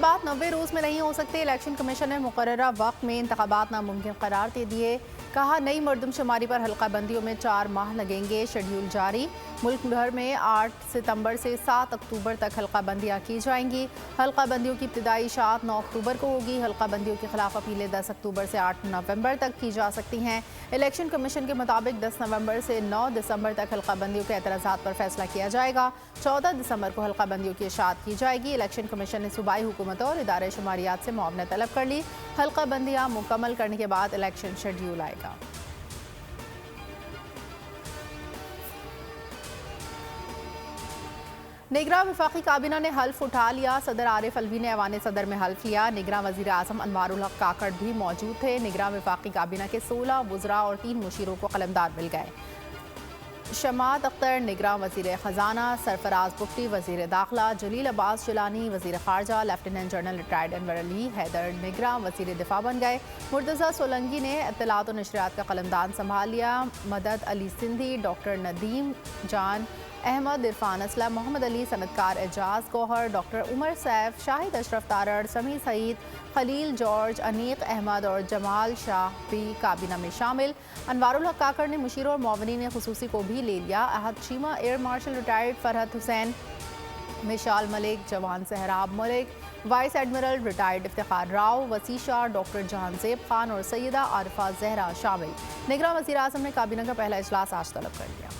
इंतखाबात 90 रोज़ में नहीं हो सकते। इलेक्शन कमीशन ने मुकर्ररा वक्त में इंतखाबात नामुमकिन करार दे दिए। कहा, नई मरदमशुमारी पर हल्का बंदियों में 4 माह लगेंगे। शेड्यूल जारी। मुल्क भर में 8 सितंबर से 7 अक्टूबर तक हल्का बंदियाँ की जाएंगी। हल्का बंदियों की इब्तदाई इशाअत 9 अक्टूबर को होगी। हल्का बंदियों के खिलाफ अपीलें 10 अक्टूबर से 8 नवंबर तक की जा सकती हैं। इलेक्शन कमीशन के मुताबिक 10 नवंबर से 9 दिसंबर तक हल्का बंदियों के एतराज़ात पर फैसला किया जाएगा। 14 दिसंबर को हल्का बंदियों की इशाअत की जाएगी। इलेक्शन कमीशन ने सूबाई हुकूमतों और इदारे शुमारियात से मुआवनत तलब कर ली। हल्का बंदियाँ मुकम्मल करने के बाद इलेक्शन शेड्यूल आएगा। निगरां वफाकी काबीना ने हल्फ उठा लिया। सदर आरिफ अलवी ने ऐवान सदर में हल्फ लिया। निगरां वज़ीर आज़म अनवारुल हक काकड़ भी मौजूद थे। निगरां वफाकी काबीना के 16 वज़रा और 3 मुशीरों को कलमदार मिल गए। शमात अख्तर निगरां वज़ीर ख़जाना, सरफराज बुट्टी वज़ीर दाखिला, जलील अब्बास जिलानी वज़ीर ख़ारजा, lieutenant general retired Anwar Ali Haider निगरां वज़ीर दिफा बन गए। मुर्तज़ा सोलंकी ने इत्तलात और नशरियात का कलमदान संभाल लिया। मदद अली सिंधी, डॉक्टर नदीम जान, अहमद इरफान असलम, मोहम्मद अली, सनतकार एजाज गौहर, डॉक्टर उमर सैफ, शाहिद अशरफ तारड़, समी सईद, खलील जॉर्ज, अनीक अहमद और जमाल शाह भी काबीना में शामिल। अनवारुल हक काकड़ ने मुशीरों और मुआवनीन खुसूसी को भी ले लिया। Ahad Cheema, air marshal retired Farhat Hussain, Mishal Malik, जवान Sohrab Malik, vice admiral retired Iftikhar Rao, वसीशा, डॉक्टर जहानजेब खान और सैयदा आरिफा जहरा शामिल। निगरां वज़ीर आज़म ने काबीना का पहला इजलास आज तलब कर लिया।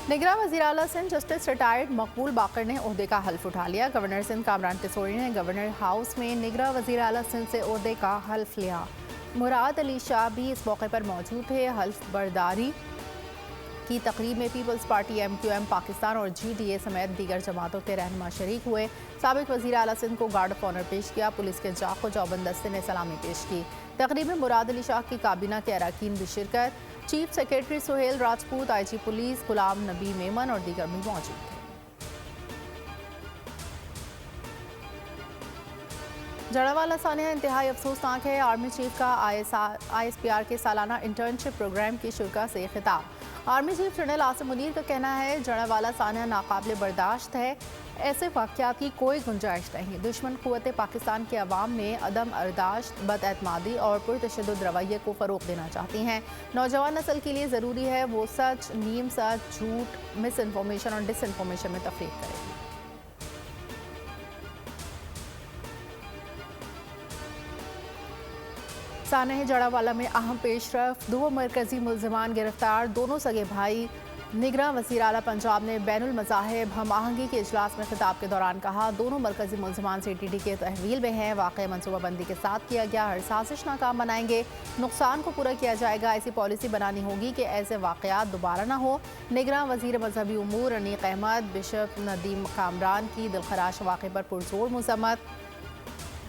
निगरां वज़ीर आला सिंध जस्टिस रिटायर्ड मकबूल बाकर ने ओहदे का हल्फ उठा लिया। गवर्नर सिंध कामरान तिसोरी ने गवर्नर हाउस में निगरां वज़ीर आला सिंध से ओहदे का हल्फ लिया। मुराद अली शाह भी इस मौके पर मौजूद थे। हल्फ बर्दारी की तकरीब में पीपल्स पार्टी, MQM पाकिस्तान और GDA समेत दीगर जमातों के रहनुमा शरीक हुए। साबिक वज़ीर आला सिंध को गार्ड ऑफ ऑनर पेश किया। पुलिस के जाको चौबंद दस्ते ने सलामी पेश की। तकरीब में मुराद अली शाह की काबीना के अरकान भी शिरकत। Chief secretary Suhail Rajput, IG police Ghulam Nabi Memon और दीगर भी मौजूद थे। जड़ावाला सानिया इंतहाई अफसोसनाक है। आर्मी चीफ का ISPR के सालाना इंटर्नशिप प्रोग्राम की शुरा से खिताब। Army chief general Asim Munir का कहना है, जड़ावाला सानिया नाकाबिल बर्दाश्त है। ऐसे वाक़यात की कोई गुंजाइश नहीं। दुश्मन क़ुव्वत पाकिस्तान के अवाम में अदम बर्दाश्त, बदएतमादी और पुरतशद्दुद रवैये को फ़रोग़ देना चाहती हैं। नौजवान नस्ल के लिए ज़रूरी है वो सच, नीम सच, झूठ, मिस इन्फॉर्मेशन और डिस इन्फॉर्मेशन में तफरीक करें। सानह जड़ावाला में अहम पेशरफ, 2 मरकजी मुल्ज़िमान गिरफ्तार। दोनों सगे भाई। निगरां वज़ीर आला पंजाब ने बैनुल मज़ाहिब हम आहंगी के इजलास में खिताब के दौरान कहा, दोनों मरकजी मुल्ज़िमान CTD के तहवील में हैं। वाक़या मनसूबाबंदी के साथ किया गया। हर साजिश नाकाम बनाएंगे। नुकसान को पूरा किया जाएगा। ऐसी पॉलिसी बनानी होगी कि ऐसे वाक़यात दोबारा ना हो। निगरां वज़ीर मजहबी उमूर अनीक अहमद, बिशप नदीम कामरान की दिलखराश वाक़े पर पुरजोर मज़म्मत।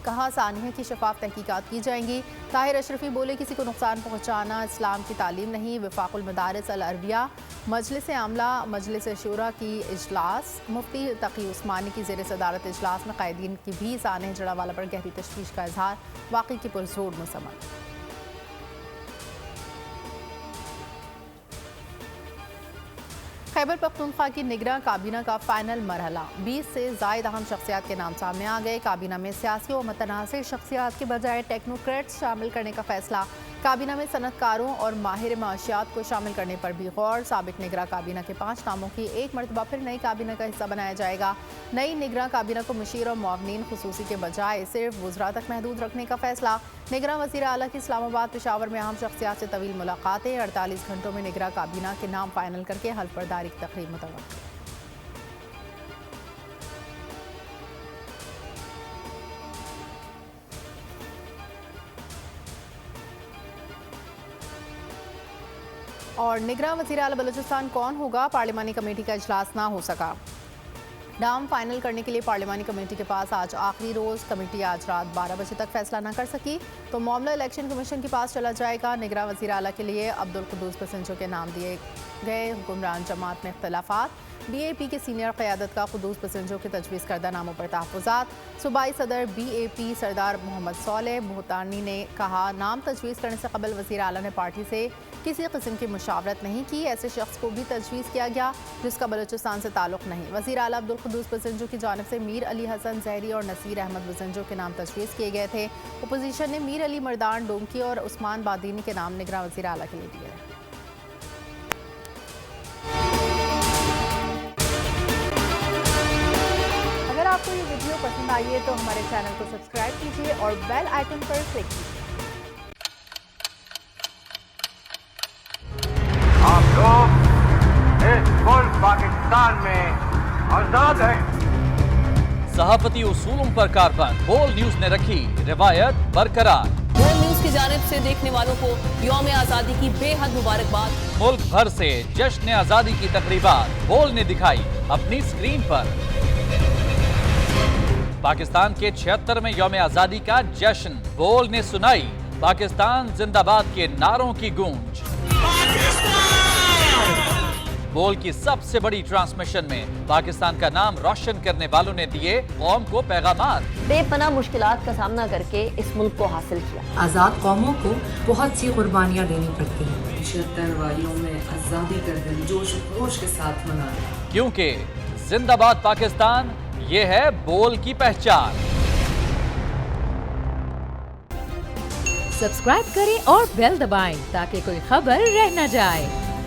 कहा, सानिया की शफाफ तहकीकात की जाएंगी। ताहिर अशरफी बोले, किसी को नुकसान पहुँचाना इस्लाम की तालीम नहीं। वफाकुल मदारिस अल अरबिया मजलिस आमला मजलिस शूरा की इजलास। मुफ्ती तकी उस्मानी की ज़ेर सदारत इजलास में कायदीन की भी सानिया जड़ावाला पर गहरी तशवीश का इजहार। वाक़ई की पुरजोर मज़म्मत। खैबर पख्तूनख्वा की निगरां काबीना का फाइनल मरहला। 20 से ज़ायद अहम शख्सियात के नाम सामने आ गए। काबीना में सियासी और मुतनाज़िर शख्सियात के बजाय टेक्नोक्रेट्स शामिल करने का फैसला। काबीना में सनतकारों और माहिर माशियात को शामिल करने पर भी गौर। साबिक निगरां काबीना के 5 नामों की एक मरतबा फिर नई काबीना का हिस्सा बनाया जाएगा। नई निगरां काबीना को मुशीर और मुआवनीन खुसूसी के बजाय सिर्फ वज़रा तक महदूद रखने का फैसला। निगरां वज़ीर आला की इस्लामाबाद, पेशावर में अहम शख्सियात से तवील मुलाकातें। 48 घंटों में निगरां काबीना के नाम फाइनल करके हल्फ बर्दारी की तकरीब मुतवक्किल। और निगरां वज़ीर आला बलूचिस्तान कौन होगा? पार्लिमानी कमेटी का इजलास ना हो सका। नाम फाइनल करने के लिए पार्लिमानी कमेटी के पास आज आखिरी रोज़। कमेटी आज रात 12 बजे तक फैसला न कर सकी तो मामला इलेक्शन कमीशन के पास चला जाएगा। निगरां वज़ीर आला के लिए अब्दुल कुद्दूस पसंजो के नाम दिए गए। हुक्मरान जमात में इख्तलाफात। BAP की सीनियर क़यादत का क़ुद्दूस पसंजों के तजवीज़ करदा नामों पर तहफ़्फ़ुज़ात। सूबाई सदर BAP सरदार मोहम्मद सोलेह बुहतानी ने कहा, नाम तजवीज़ करने से कबल वज़ीर आला ने पार्टी से किसी किस्म की मुशावरत नहीं की। ऐसे शख्स को भी तजवीज़ किया गया जिसका बलूचिस्तान से ताल्लुक़ नहीं। वज़ीर आला अब्दुल क़ुद्दूस पसंजों की जानिब से मीर अली हसन ज़हरी और नसीर अहमद पसंजों के नाम तजवीज़ किए गए थे। अपोजिशन ने मीर अली मर्दान डोंकी और उस्मान बादीनी के नाम निगरां वज़ीर आला के लिए दिए हैं। अगर आपको ये वीडियो पसंद आई है तो हमारे चैनल को सब्सक्राइब कीजिए और बेल आइकन पर क्लिक कीजिए। आप लोग इस मुल्क पाकिस्तान में आजाद हैं। सहाफती उसूलों पर कारबंद बोल न्यूज ने रखी रिवायत बरकरार। बोल न्यूज की जानिब से देखने वालों को यौम आज़ादी की बेहद मुबारकबाद। मुल्क भर से जश्न आज़ादी की तकरीबात बोल ने दिखाई अपनी स्क्रीन पर। पाकिस्तान के 76वें यौम आज़ादी का जश्न बोल ने सुनाई पाकिस्तान जिंदाबाद के नारों की गूंज। बोल की सबसे बड़ी ट्रांसमिशन में पाकिस्तान का नाम रोशन करने वालों ने दिए कौम को पैगामात। बेपनाह मुश्किलात का सामना करके इस मुल्क को हासिल किया। आज़ाद कौमों को बहुत सी कुर्बानियाँ देनी पड़ती हैं। 76 वालियों में आज़ादी का दिन जोश खरोश के साथ मना रहे हैं। क्योंकि जिंदाबाद पाकिस्तान ये है बोल की पहचान। सब्सक्राइब करें और बेल दबाएं ताकि कोई खबर रह न जाए।